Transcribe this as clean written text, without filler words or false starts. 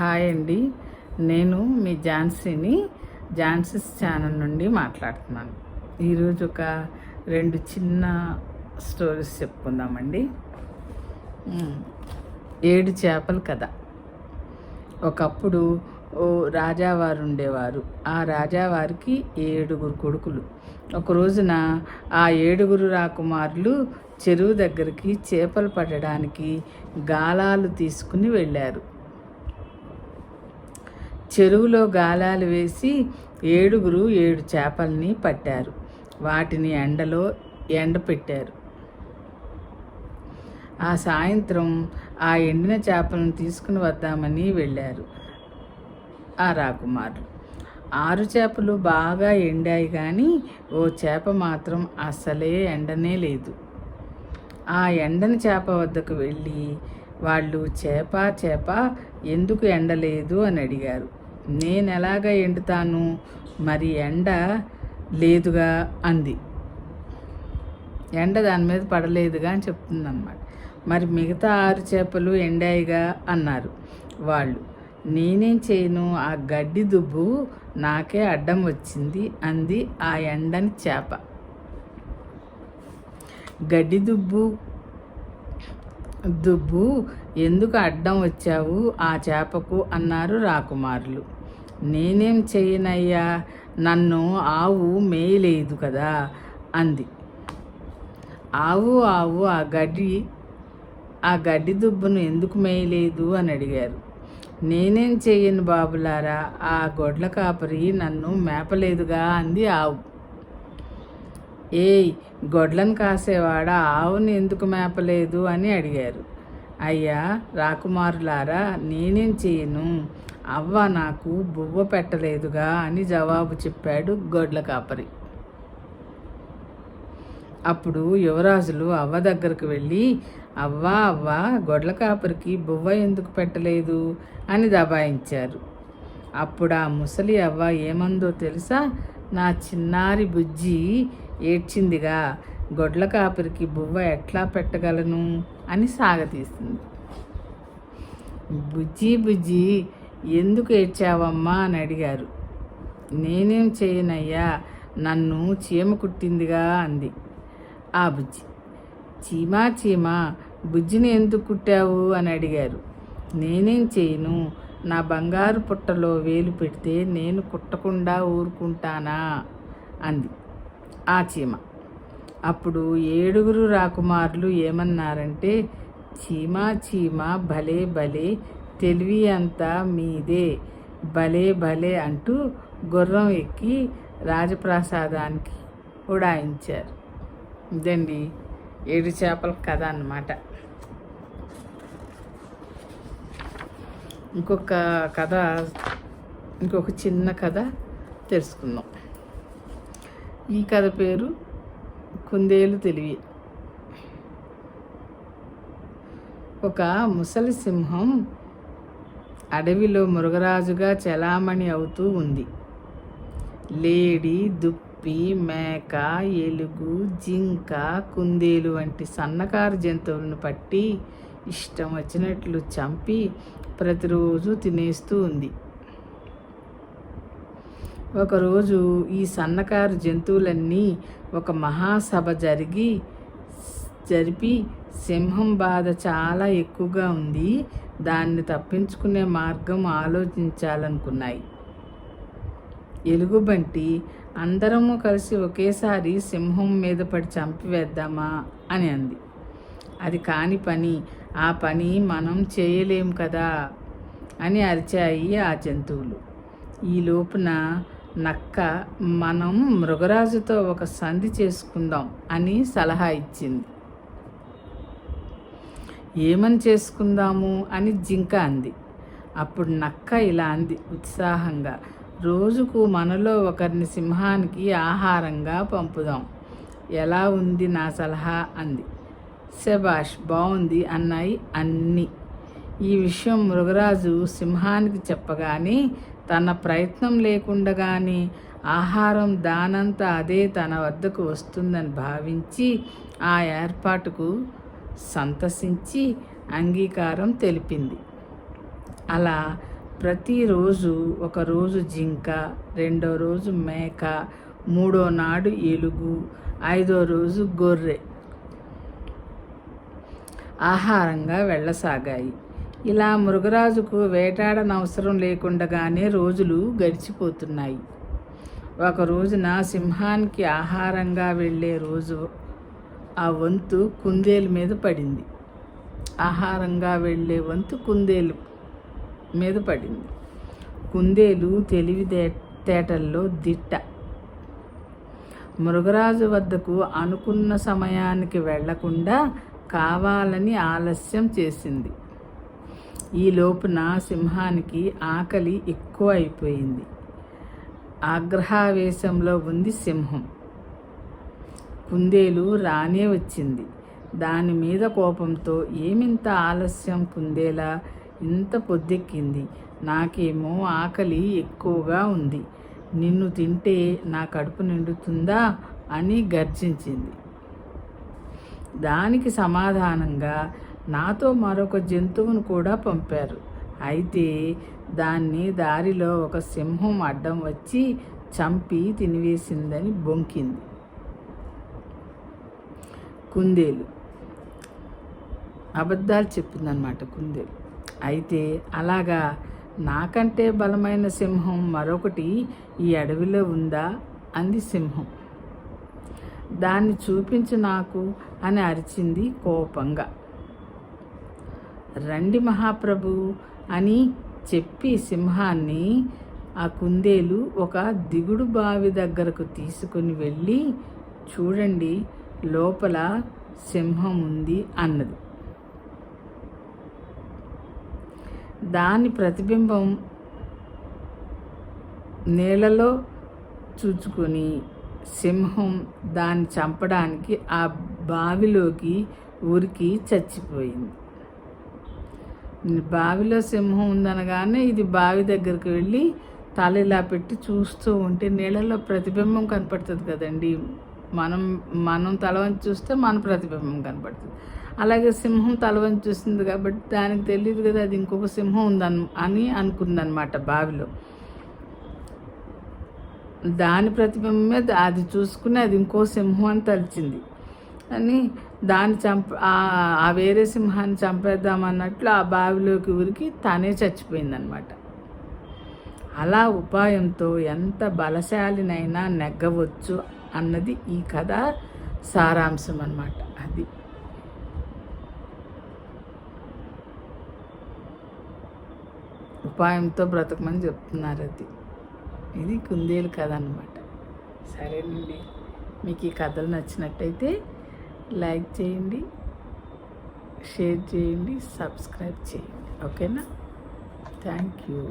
Hi అండి, నేను మీ Jhansi's channel నుండి మాట్లాడుతున్నాను. ఈరోజు ఒక 2 చిన్న స్టోరీస్ చెప్పుకుందామండి. 7 చేపల కథ. ఒకప్పుడు ఓ రాజావారు ఉండేవారు. ఆ రాజావారికి 7 కొడుకులు. ఒక రోజున ఆ 7 రాకుమారులు చెరువు దగ్గరికి చేపలు పట్టడానికి గాలాలు తీసుకుని వెళ్ళారు. చెరువులో గాలాలు వేసి 7 చేపల్ని పట్టారు. వాటిని ఎండలో ఎండపెట్టారు. ఆ సాయంత్రం ఆ ఎండిన చేపలను తీసుకుని వద్దామని వెళ్ళారు ఆ రాకుమారులు. 6 చేపలు బాగా ఎండాయి, కానీ ఓ చేప మాత్రం అస్సలే ఎండనే లేదు. ఆ ఎండని చేప వద్దకు వెళ్ళి వాళ్ళు చేప ఎందుకు ఎండలేదు అని అడిగారు. నేను ఎలాగ ఎండుతాను, మరి ఎండ లేదుగా అంది. ఎండ దాని మీద పడలేదుగా అని చెప్తుందన్నమాట. మరి మిగతా 6 చేపలు ఎండాయిగా అన్నారు వాళ్ళు. నేనేం చేయను, ఆ గడ్డి దుబ్బు నాకే అడ్డం వచ్చింది అంది ఆ ఎండని చేప. గడ్డి దుబ్బు ఎందుకు అడ్డం వచ్చావు ఆ చేపకు అన్నారు రాకుమారులు. నేనేం చేయనయ్యా, నన్ను ఆవు మేయలేదు కదా అంది. ఆవు ఆ గడ్డి దుబ్బును ఎందుకు మేయలేదు అని అడిగారు. నేనేం చెయ్యను బాబులారా, ఆ గొడ్ల కాపరి నన్ను మేపలేదుగా అంది ఆవు. ఏయ్, గొడ్లను కాసేవాడా, ఆవుని ఎందుకు మేపలేదు అని అడిగారు. అయ్యా రాకుమారులారా, నేనేం చేయను, అవ్వ నాకు బువ్వ పెట్టలేదుగా అని జవాబు చెప్పాడు గొడ్ల కాపరి. అప్పుడు యువరాజులు అవ్వ దగ్గరకు వెళ్ళి, అవ్వ గొడ్ల కాపరికి బువ్వ ఎందుకు పెట్టలేదు అని దబాయించారు. అప్పుడు ఆ ముసలి అవ్వ ఏమందో తెలుసా, నా చిన్నారి బుజ్జి ఏడ్చిందిగా, గొడ్ల కాపరికి బువ్వ ఎట్లా పెట్టగలను అని సాగతీసింది. బుజ్జి ఎందుకు ఏడ్చావమ్మా అని అడిగారు. నేనేం చేయనయ్యా, నన్ను చీమ కుట్టిందిగా అంది ఆ బుజ్జి. చీమా బుజ్జిని ఎందుకు కుట్టావు అని అడిగారు. నేనేం చేయను, నా బంగారు పుట్టలో వేలు పెడితే నేను కుట్టకుండా ఊరుకుంటానా అంది ఆ చీమ. అప్పుడు 7 రాకుమారులు ఏమన్నారంటే, చీమా భలే తెలివి అంతా మీదే, భలే అంటూ గుర్రం ఎక్కి రాజప్రాసాదానికి ఉడాయించారు. ఇదండి 7 చేపల కథ అన్నమాట. ఇంకొక చిన్న కథ తెలుసుకుందాం. ఈ కథ పేరు కుందేలు తెలివి. ఒక ముసలి సింహం అడవిలో మృగరాజుగా చలామణి అవుతూ ఉంది. లేడి, దుప్పి, మేక, ఎలుగు, జింక, కుందేలు వంటి సన్నకారు జంతువులను పట్టి ఇష్టం వచ్చినట్లు చంపి ప్రతిరోజు తినేస్తూ ఉంది. ఒకరోజు ఈ సన్నకారు జంతువులన్నీ ఒక మహాసభ జరిపి సింహం బాధ చాలా ఎక్కువగా ఉంది, దాన్ని తప్పించుకునే మార్గం ఆలోచించాలనుకున్నాయి. ఎలుగుబంటి, అందరము కలిసి ఒకేసారి సింహం మీద పడి చంపివేద్దామా అని అంది. అది కాని పని, ఆ పని మనం చేయలేం కదా అని అరిచాయి ఆ జంతువులు. ఈ లోపున నక్క, మనం మృగరాజుతో ఒక సంధి చేసుకుందాం అని సలహా ఇచ్చింది. ఏమని చేసుకుందాము అని జింక అంది. అప్పుడు నక్క ఇలా అంది ఉత్సాహంగా, రోజుకు మనలో ఒకరిని సింహానికి ఆహారంగా పంపుదాం. ఎలా ఉంది నా సలహా అంది. శభాష్, బాగుంది అన్నాయి అన్నీ. ఈ విషయం మృగరాజు సింహానికి చెప్పగానే తన ప్రయత్నం లేకుండగానే ఆహారం దానంతా అదే తన వద్దకు వస్తుందని భావించి ఆ ఏర్పాటుకు సంతసించి అంగీకారం తెలిపింది. అలా ప్రతిరోజు ఒకరోజు జింక, రెండో రోజు మేక, మూడో నాడు ఎలుగు, ఐదో రోజు గొర్రె ఆహారంగా వెళ్ళసాగాయి. ఇలా మృగరాజుకు వేటాడనవసరం లేకుండానే రోజులు గడిచిపోతున్నాయి. ఒక రోజున సింహానికి ఆహారంగా వెళ్ళే రోజు ఆ వంతు కుందేలు మీద పడింది. ఆహారంగా వెళ్ళే వంతు కుందేలు మీద పడింది. కుందేలు తెలివితేటల్లో దిట్ట. మృగరాజు వద్దకు అనుకున్న సమయానికి వెళ్లకుండా కావాలని ఆలస్యం చేసింది. ఈ లోపున సింహానికి ఆకలి ఎక్కువ అయిపోయింది. ఆగ్రహావేశంలో ఉంది సింహం. కుందేలు రానే వచ్చింది. దాని మీద కోపంతో, ఏమింత ఆలస్యం కుందేలా, ఇంత పొద్దెక్కింది, నాకేమో ఆకలి ఎక్కువగా ఉంది, నిన్ను తింటే నా కడుపు నిండుతుందా అని గర్జించింది. దానికి సమాధానంగా నాతో మరొక జంతువును కూడా పంపారు. అయితే దాన్ని దారిలో ఒక సింహం అడ్డం వచ్చి చంపి తినివేసిందని బొంకింది. కుందేలు అబద్ధాలు చెప్పిందనమాట కుందేలు. అయితే అలాగా నాకంటే బలమైన సింహం మరొకటి ఈ అడవిలో ఉందా అంది సింహం. దాన్ని చూపించు నాకు అని అరిచింది కోపంగా. రండి మహాప్రభు అని చెప్పి సింహాన్ని ఆ కుందేలు ఒక దిగుడు బావి దగ్గరకు తీసుకుని వెళ్ళి, చూడండి లోపల సింహం ఉంది అన్నది. దాని ప్రతిబింబం నీళ్ళలో చూచుకొని సింహం దాన్ని చంపడానికి ఆ బావిలోకి ఉరికి చచ్చిపోయింది. బావిలో సింహం ఉందనగానే ఇది బావి దగ్గరికి వెళ్ళి తల ఇలా పెట్టి చూస్తూ ఉంటే నీళ్ళలో ప్రతిబింబం కనపడుతుంది కదండి. మనం తల వంచి చూస్తే మన ప్రతిబింబం కనపడుతుంది. అలాగే సింహం తల వంచి చూస్తుంది కాబట్టి దానికి తెలియదు కదా అది ఇంకొక సింహం అని అనుకుందనమాట బావిలో. దాని ప్రతిబింబమే అది చూసుకుని అది ఇంకో సింహం అని తలిచింది అని దాన్ని ఆ వేరే సింహాన్ని చంపేద్దామన్నట్లు ఆ బావిలోకి ఉరికి తానే చచ్చిపోయిందనమాట. అలా ఉపాయంతో ఎంత బలశాలినైనా నెగ్గవచ్చు అన్నది ఈ కథ సారాంశం అన్నమాట. అది ఉపాయంతో బ్రతకమని చెప్తున్నారు. ఇది కుందేలు కథ అన్నమాట. సరేనండి, మీకు ఈ కథలు నచ్చినట్టయితే లైక్ చేయండి, షేర్ చేయండి, సబ్స్క్రైబ్ చేయండి. ఓకేనా? Thank you.